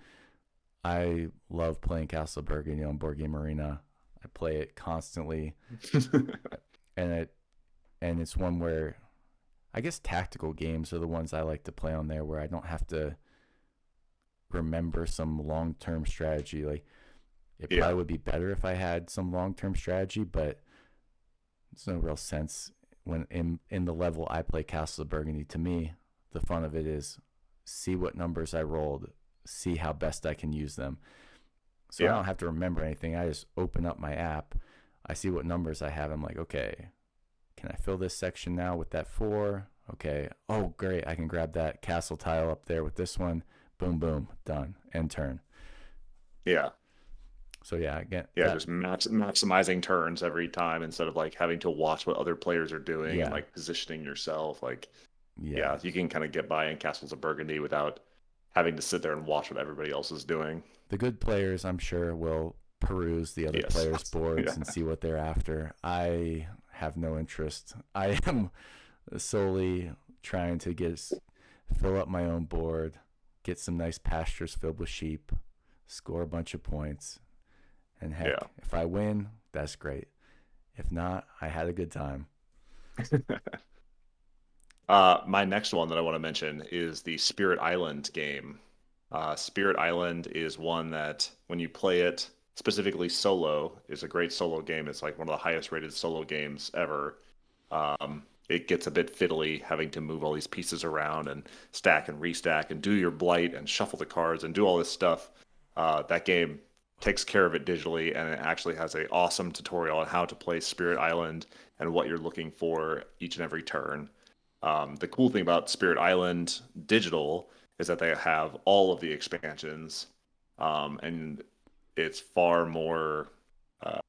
I love playing Castle Burgundy on Board Game Arena. I play it constantly, yeah. and it's one where I guess tactical games are the ones I like to play on there, where I don't have to remember some long term strategy. Like It Yeah. probably would be better if I had some long term strategy, but there's no real sense when in the level I play Castle of Burgundy. To me, the fun of it is see what numbers I rolled, see how best I can use them. So I Yeah. don't have to remember anything. I just open up my app, I see what numbers I have. I'm like, okay, can I fill this section now with that 4? Okay. Oh, great. I can grab that castle tile up there with this one. Boom, boom, done. End turn. Yeah. So yeah, again, Yeah, that just maximizing turns every time instead of like having to watch what other players are doing and yeah, like positioning yourself. Like, yeah. yeah, you can kind of get by in Castles of Burgundy without having to sit there and watch what everybody else is doing. The good players, I'm sure, will peruse the other Yes. players' boards Yeah. and see what they're after. I have no interest. I am solely trying to fill up my own board, get some nice pastures filled with sheep, score a bunch of points, and Yeah. heck, if I win, that's great. If not, I had a good time. My next one that I want to mention is the Spirit Island game. Spirit Island is one that when you play it specifically solo is a great solo game. It's like one of the highest rated solo games ever. It gets a bit fiddly having to move all these pieces around and stack and restack and do your blight and shuffle the cards and do all this stuff. That game takes care of it digitally, and it actually has a awesome tutorial on how to play Spirit Island and what you're looking for each and every turn. The cool thing about Spirit Island Digital is that they have all of the expansions, and it's uh,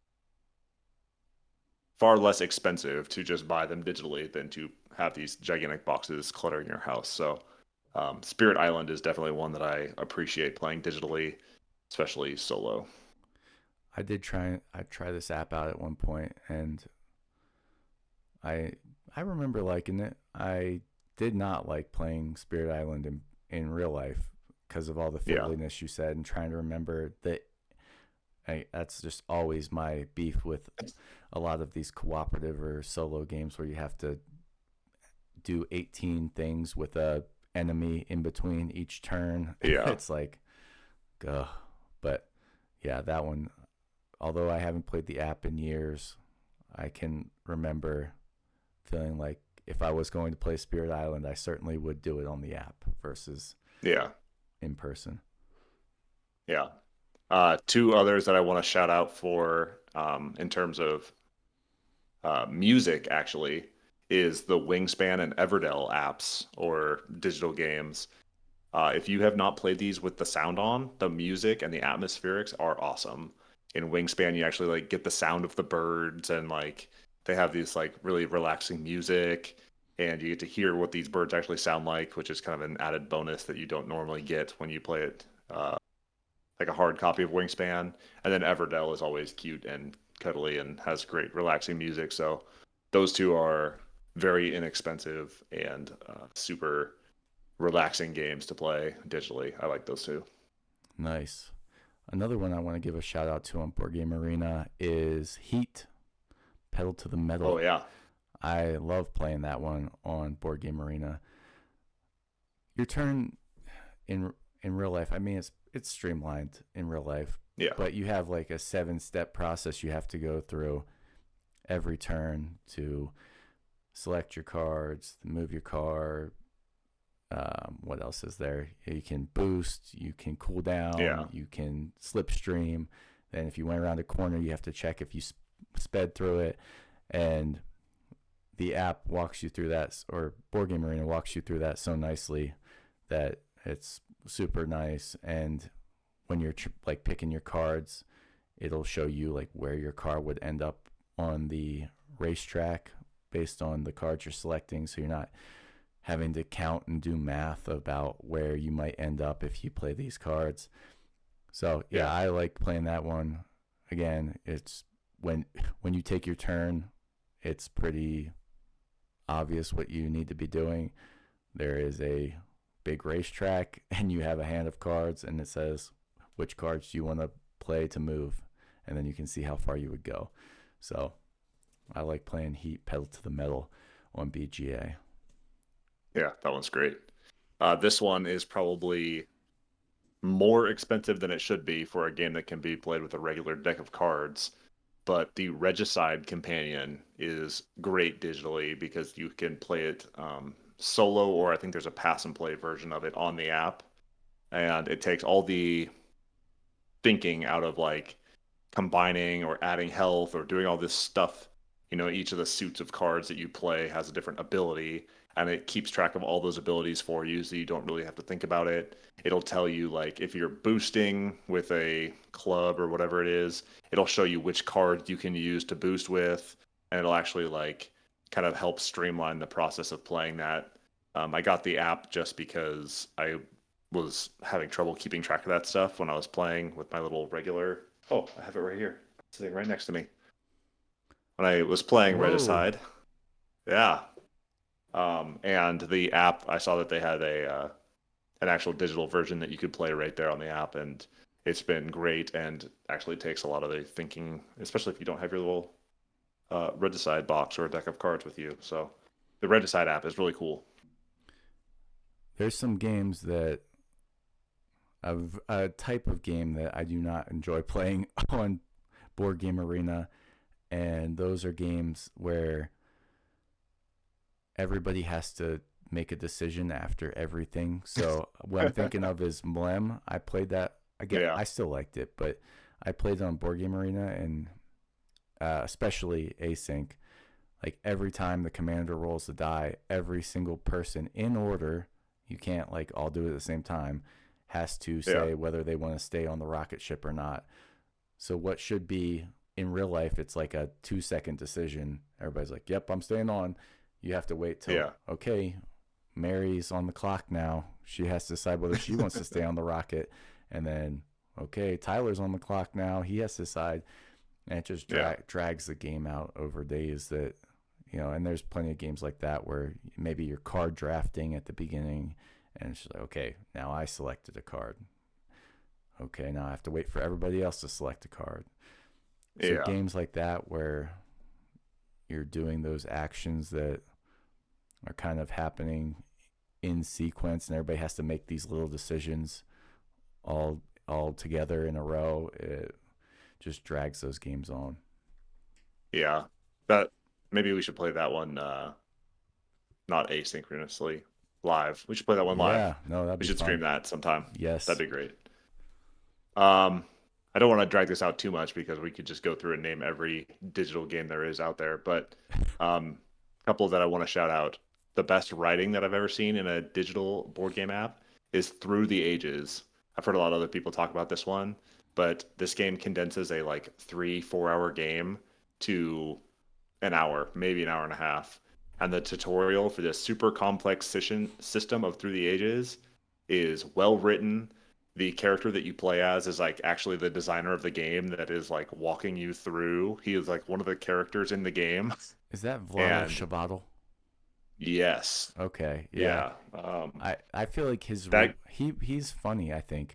far less expensive to just buy them digitally than to have these gigantic boxes cluttering your house. So, Spirit Island is definitely one that I appreciate playing digitally, especially solo. I tried this app out at one point, and I I remember liking it. I did not like playing Spirit Island in real life because of all the Yeah, fiddliness you said, and trying to remember that. That's just always my beef with a lot of these cooperative or solo games where you have to do 18 things with a enemy in between each turn. yeah, It's like, ugh. But yeah, that one, although I haven't played the app in years, I can remember feeling like if I was going to play Spirit Island, I certainly would do it on the app versus yeah, in person. yeah. Two others that I want to shout out for in terms of music actually is the Wingspan and Everdell apps or digital games. If you have not played these with the sound on, the music and the atmospherics are awesome. In Wingspan, you actually like get the sound of the birds and like they have these like really relaxing music and you get to hear what these birds actually sound like, which is kind of an added bonus that you don't normally get when you play it like a hard copy of Wingspan. And then Everdell is always cute and cuddly and has great relaxing music. So those two are very inexpensive and super relaxing games to play digitally. I like those two. Nice. Another one I want to give a shout out to on Board Game Arena is Heat, Pedal to the Oh Metal. yeah, I love playing that one on Board Game Arena. Your turn in real life, I mean it's streamlined in real life, yeah, but you have like a 7-step process you have to go through every turn to select your cards, move your car. What else is there? You can boost, you can cool yeah, down, you can slipstream. Then if you went around a corner, you have to check if you sped through it. And the app walks you through that, or Board Game Arena walks you through that so nicely that it's super nice. And when you're like picking your cards, it'll show you like where your car would end up on the racetrack based on the cards you're selecting. So you're not having to count and do math about where you might end up if you play these cards. So yeah, yeah, I like playing that one. Again, it's when you take your turn, it's pretty obvious what you need to be doing. There is a big racetrack and you have a hand of cards and it says which cards do you want to play to move, and then you can see how far you would go. So I like playing Heat, Pedal to the Metal on BGA. yeah. That one's great. This one is probably more expensive than it should be for a game that can be played with a regular deck of cards. But the Regicide companion is great digitally because you can play it solo, or I think there's a pass and play version of it on the app, and it takes all the thinking out of like combining or adding health or doing all this stuff. Each of the suits of cards that you play has a different ability, and it keeps track of all those abilities for you, so you don't really have to think about it. It'll tell you like if you're boosting with a club or whatever it is, it'll show you which cards you can use to boost with, and it'll actually like kind of help streamline the process of playing that. I got the app just because I was having trouble keeping track of that stuff when I was playing with my little regular. Oh, I have it right here, sitting right next to me. When I was playing Whoa. Regicide, yeah. And the app, I saw that they had an actual digital version that you could play right there on the app, and it's been great. And actually takes a lot of the thinking, especially if you don't have your little Regicide box or a deck of cards with you. So the Regicide app is really cool. There's some games that of a type of game that I do not enjoy playing on Board Game Arena, and those are games where everybody has to make a decision after everything. So what I'm thinking of is Mlem. I played that. Yeah, I still liked it, but I played it on Board Game Arena, and especially async. Like every time the commander rolls the die, every single person in order, you can't like all do it at the same time, has to yeah, say whether they want to stay on the rocket ship or not. So what should be in real life, it's like a 2 second decision. Everybody's like, "Yep, I'm staying on." You have to wait till yeah, okay, Mary's on the clock now. She has to decide whether she wants to stay on the rocket, and then okay, Tyler's on the clock now. He has to decide, and it just yeah, drags the game out over days. That and there's plenty of games like that where maybe you're card drafting at the beginning, and it's just like okay, now I selected a card. Okay, now I have to wait for everybody else to select a card. So yeah. games like that where you're doing those actions that are kind of happening in sequence and everybody has to make these little decisions all together in a row, it just drags those games on. Yeah. That maybe we should play that one not asynchronously, live. We should play that one live. Yeah, no, that'd We be should fun. stream that sometime. That'd Yes. be great. Um I don't want to drag this out too much because we could just go through and name every digital game there is out there, but a couple that I want to shout out. The best writing that I've ever seen in a digital board game app is Through the Ages. I've heard a lot of other people talk about this one, but this game condenses a like 3, 4 hour game to an hour, maybe an hour and a half. And the tutorial for this super complex system of Through the Ages is well written. The character that you play as is like actually the designer of the game that is like walking you through. He is like one of the characters in the game. Is that Vlado And Chvátil? yes, Okay, yeah. yeah, I feel like his that. rule he's funny, I think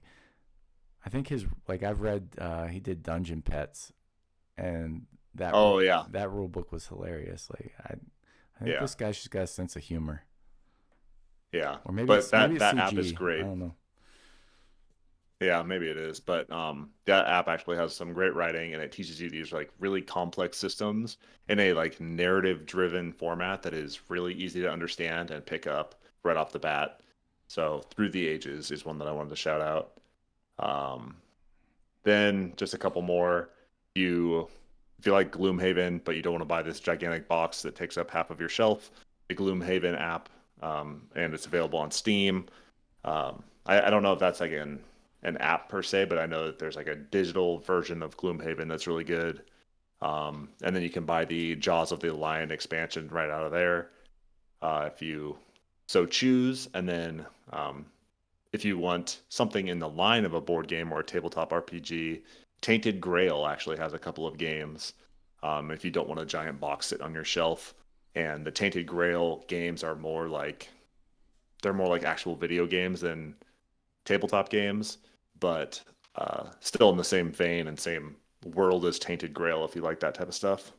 his like I've read he did Dungeon Pets, and Oh yeah, that rule book was hilarious. Like I think yeah, this guy's just got a sense of humor. yeah. Or But maybe that it's that app is CG. I great. don't know. Yeah, maybe it is, but that app actually has some great writing, and it teaches you these like really complex systems in a like narrative-driven format that is really easy to understand and pick up right off the bat. So, Through the Ages is one that I wanted to shout out. Um, then just a couple more. You, if you like Gloomhaven, but you don't want to buy this gigantic box that takes up half of your shelf, the Gloomhaven app, and it's available on Steam. I don't know if that's like an app per se, but I know that there's like a digital version of Gloomhaven that's really good. And then you can buy the Jaws of the Lion expansion right out of there if you so choose. And then if you want something in the line of a board game or a tabletop RPG, Tainted Grail actually has a couple of games. If you don't want a giant box sit on your shelf, and the Tainted Grail games are more like they're more like actual video games than tabletop games, but still in the same vein and same world as Tainted Grail if you like that type of stuff.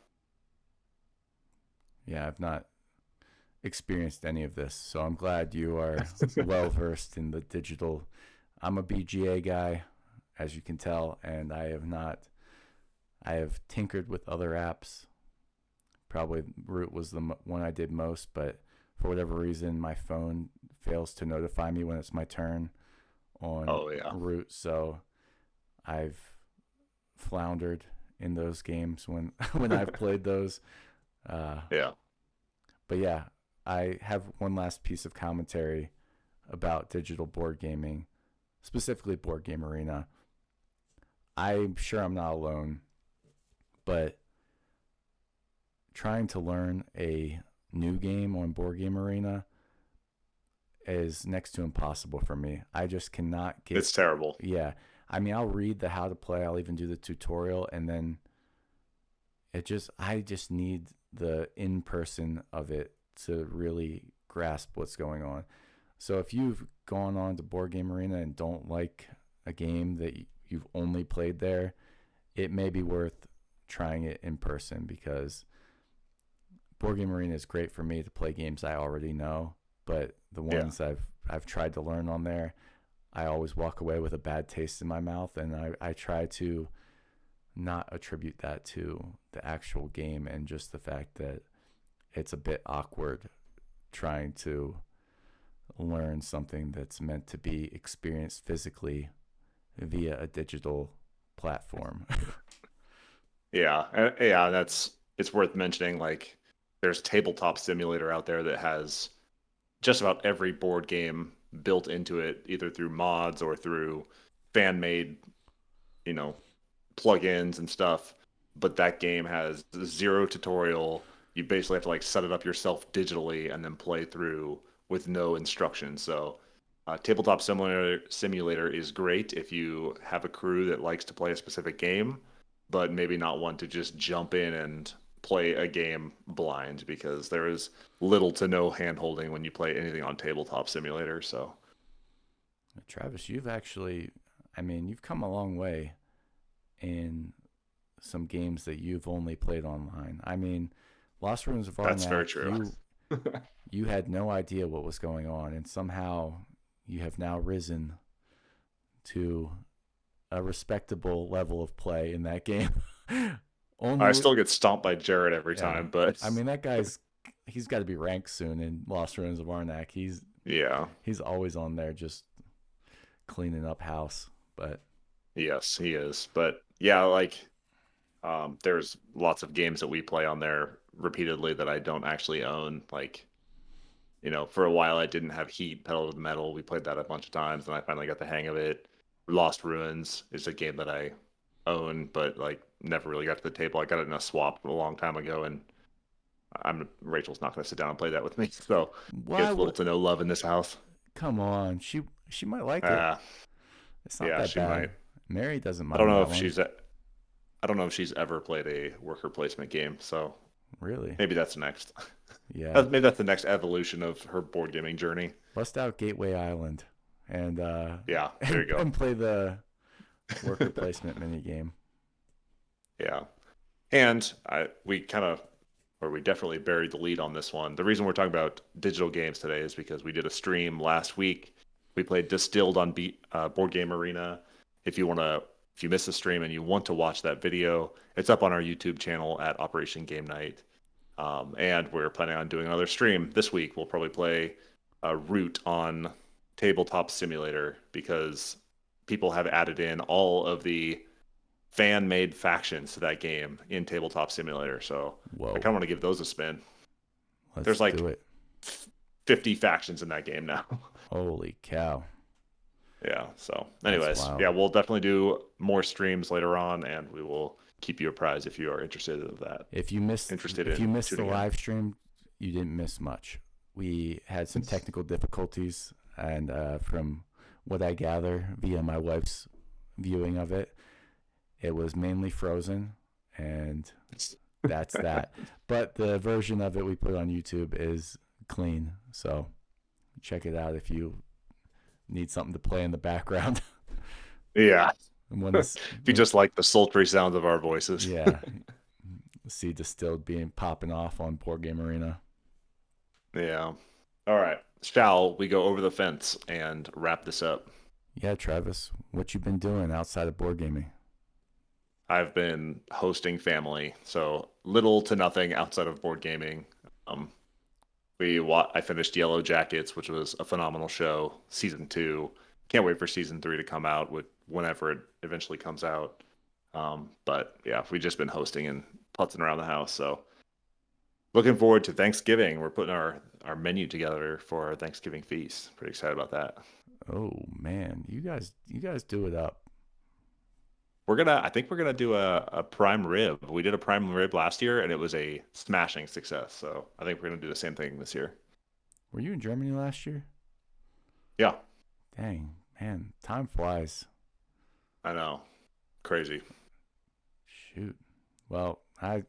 Yeah, I've not experienced any of this, so I'm glad you are well versed in the digital I'm a BGA guy, as you can tell, and I have not. I have tinkered with other apps. Probably Root was the one I did most, but for whatever reason, my phone fails to notify me when it's my turn on Oh yeah. Root. So I've floundered in those games when when I've played those. Uh, Yeah. but yeah, I have one last piece of commentary about digital board gaming, specifically Board Game Arena. I'm sure I'm not alone, but trying to learn a new game on Board Game Arena is next to impossible for me. I just cannot get. It's terrible. Yeah, I mean, I'll read the how to play. I'll even do the tutorial, and then I just need the in person of it to really grasp what's going on. So if you've gone on to Board Game Arena and don't like a game that you've only played there, it may be worth trying it in person, because Board Game Arena is great for me to play games I already know, but the Yeah. ones I've tried to learn on there, I always walk away with a bad taste in my mouth, and I try to not attribute that to the actual game and just the fact that it's a bit awkward trying to learn something that's meant to be experienced physically via a digital platform. Yeah. Yeah, it's worth mentioning, like there's Tabletop Simulator out there that has just about every board game built into it, either through mods or through fan made, you know, plugins and stuff. But that game has zero tutorial. You basically have to like set it up yourself digitally and then play through with no instructions. So, Tabletop Simulator is great if you have a crew that likes to play a specific game, but maybe not want to just jump in and play a game blind, because there is little to no hand holding when you play anything on Tabletop Simulator. So, Travis, you've actually, I mean, you've come a long way in some games that you've only played online. I mean, Lost Ruins of that's very Arnak, true. you had no idea what was going on, and somehow you have now risen to a respectable level of play in that game. I Only, still get stomped by Jared every yeah. time, but I mean, that guy's he's got to be ranked soon in Lost Ruins of Arnak. yeah, He's always on there just cleaning up house. But yes, he is. But yeah, like there's lots of games that we play on there repeatedly that I don't actually own. Like, for a while I didn't have Heat, Pedal to the Metal. We played that a bunch of times, and I finally got the hang of it. Lost Ruins is a game that I own, but like never really got to the table. I got it in a swap a long time ago, and Rachel's not going to sit down and play that with me. So why gets little would? to no love in this house. Come on, she might like it. Uh, It's not yeah, that she bad. might. Mary doesn't I don't mind know that if one. I don't know if she's ever played a worker placement game. So Really? maybe that's next. Yeah. Maybe that's the next evolution of her board gaming journey. Bust out Gateway Island and Yeah, there you go. and play the worker placement mini game. Yeah. And we definitely buried the lead on this one. The reason we're talking about digital games today is because we did a stream last week. We played Distilled on Board Game Arena. If you missed the stream and you want to watch that video, it's up on our YouTube channel at Operation Game Night. And we're planning on doing another stream this week. We'll probably play Root on Tabletop Simulator, because people have added in all of the fan made factions to that game in Tabletop Simulator. So I kind Whoa. of want to give those a spin. Let's There's do like it. 50 factions in that game now. Holy cow. Yeah. So, That's anyways, wild. yeah, we'll definitely do more streams later on, and we will keep you apprised if you are interested in that. Interested If you in missed the tuning in. live stream, you didn't miss much. We had some technical difficulties, and from what I gather via my wife's viewing of it, it was mainly frozen, and that's that. But the version of it we put on YouTube is clean, so check it out if you need something to play in the background. Yeah. And when If this, you just like the sultry sounds of our voices. yeah, see Distilled being popping off on Board Game Arena. Yeah. All right. Shall we go over the fence and wrap this up? Yeah, Travis, what you been doing outside of board gaming? I've been hosting family, so little to nothing outside of board gaming. Um, I finished Yellow Jackets, which was a phenomenal show. Season two. Can't wait for season three to come out with whenever it eventually comes out. But yeah, we've just been hosting and putzing around the house. So looking forward to Thanksgiving. We're putting our menu together for our Thanksgiving feast. Pretty excited about that. Oh man, you guys do it up. I think we're gonna do a prime rib. We did a prime rib last year and it was a smashing success. So I think we're gonna do the same thing this year. Were you in Germany last year? Yeah, Dang, man, time flies. I know. Crazy. Shoot. Well, I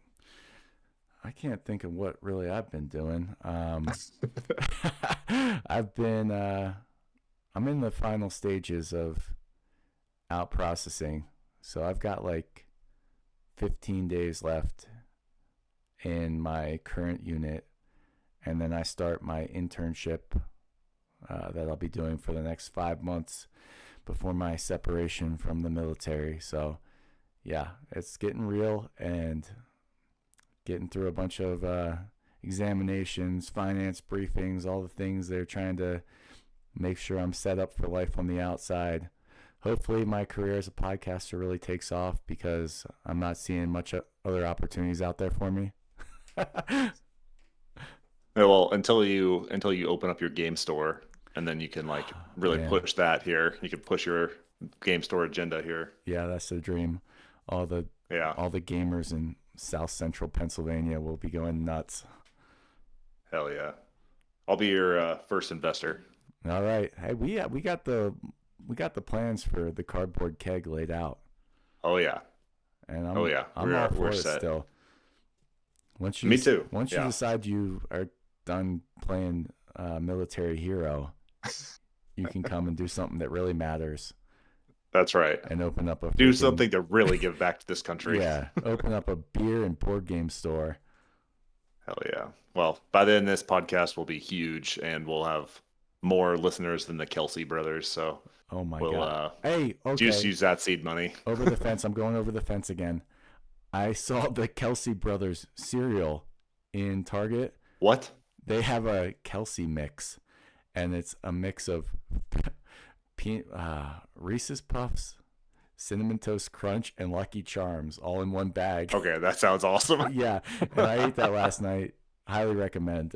can't think of what really I've been doing. I've been I'm in the final stages of out processing. So I've got like 15 days left in my current unit, and then I start my internship that I'll be doing for the next 5 months before my separation from the military. So yeah, it's getting real and getting through a bunch of examinations, finance briefings, all the things they're trying to make sure I'm set up for life on the outside. Hopefully, my career as a podcaster really takes off because I'm not seeing much other opportunities out there for me. Yeah, well, until you open up your game store and then you can like really Man, push that here. You can push your game store agenda here. yeah, that's the dream. All the Yeah, all the gamers in South Central Pennsylvania will be going nuts. hell yeah. I'll be your first investor. All right, hey, we got the plans for the cardboard keg laid out, Oh yeah. and Oh I'm yeah. I'm all We're for it set. still. Me too. Once you Yeah. decide you are done playing military hero, you can come and do something that really matters That's right. and open up a Do freaking something to really give back to this country. yeah, open up a beer and board game store. Hell yeah. Well, by then this podcast will be huge and we'll have more listeners than the Kelsey brothers. So Oh my we'll god. Hey, just okay, use that seed money. over the fence. I'm going over the fence again. I saw the Kelsey brothers cereal in Target. What? They have a Kelsey mix, and it's a mix of Reese's Puffs, Cinnamon Toast Crunch, and Lucky Charms all in one bag. Okay, that sounds awesome. Yeah, and I ate that last night. Highly recommend.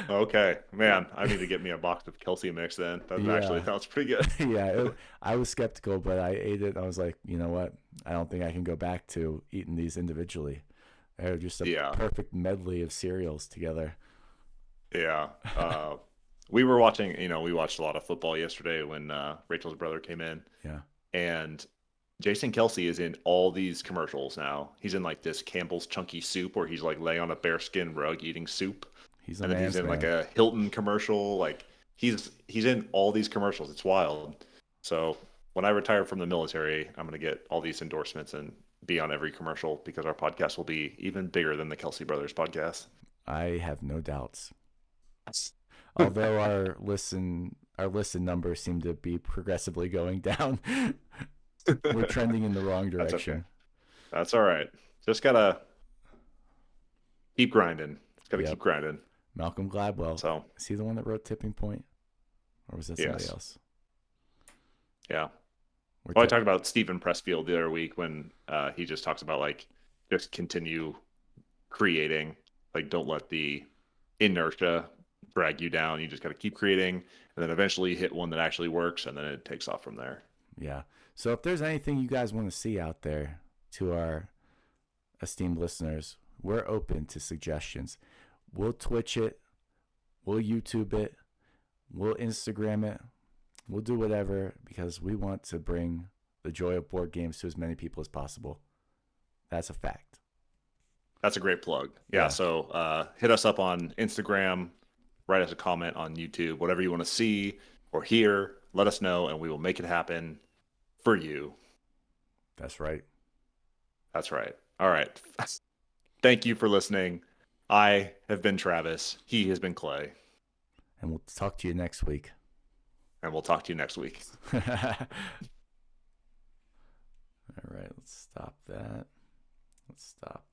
Okay, man, I need to get me a box of Kelsey mix then. That actually Yeah, sounds pretty good. yeah. I was skeptical, but I ate it. I was like, you know what? I don't think I can go back to eating these individually. They're just a Yeah, perfect medley of cereals together. yeah. We were watching, we watched a lot of football yesterday when Rachel's brother came in, Yeah, and Jason Kelsey is in all these commercials now. He's in like this Campbell's Chunky Soup where he's like laying on a bearskin rug eating soup. he's a And then he's man's in like man. a Hilton commercial. Like he's in all these commercials. It's wild. So when I retire from the military, I'm gonna get all these endorsements and be on every commercial because our podcast will be even bigger than the Kelsey Brothers podcast. I have no doubts. That's Although our listen numbers seem to be progressively going down. We're trending in the wrong okay. direction. That's all right. Just gotta keep grinding. Just gotta Yep. keep grinding. Malcolm Gladwell. So Is he the one that wrote Tipping Point? Or was that somebody yes, else? yeah. We're Well, I t- talked about Stephen Pressfield the other week when he just talks about like just continue creating. Like, don't let the inertia drag you down. You just got to keep creating, and then eventually hit one that actually works, and then it takes off from there. yeah. So if there's anything you guys want to see out there to our esteemed listeners, we're open to suggestions. We'll Twitch it, we'll YouTube it, we'll Instagram it, we'll do whatever because we want to bring the joy of board games to as many people as possible. That's a fact. That's a great plug. Yeah. Yeah. So hit us up on Instagram, write us a comment on YouTube, whatever you want to see or hear. Let us know, and we will make it happen for you. That's right. That's right. All right. Thank you for listening. I have been Travis. He has been Clay. And we'll talk to you next week. and we'll talk to you next week. All right, let's stop that. Let's stop that.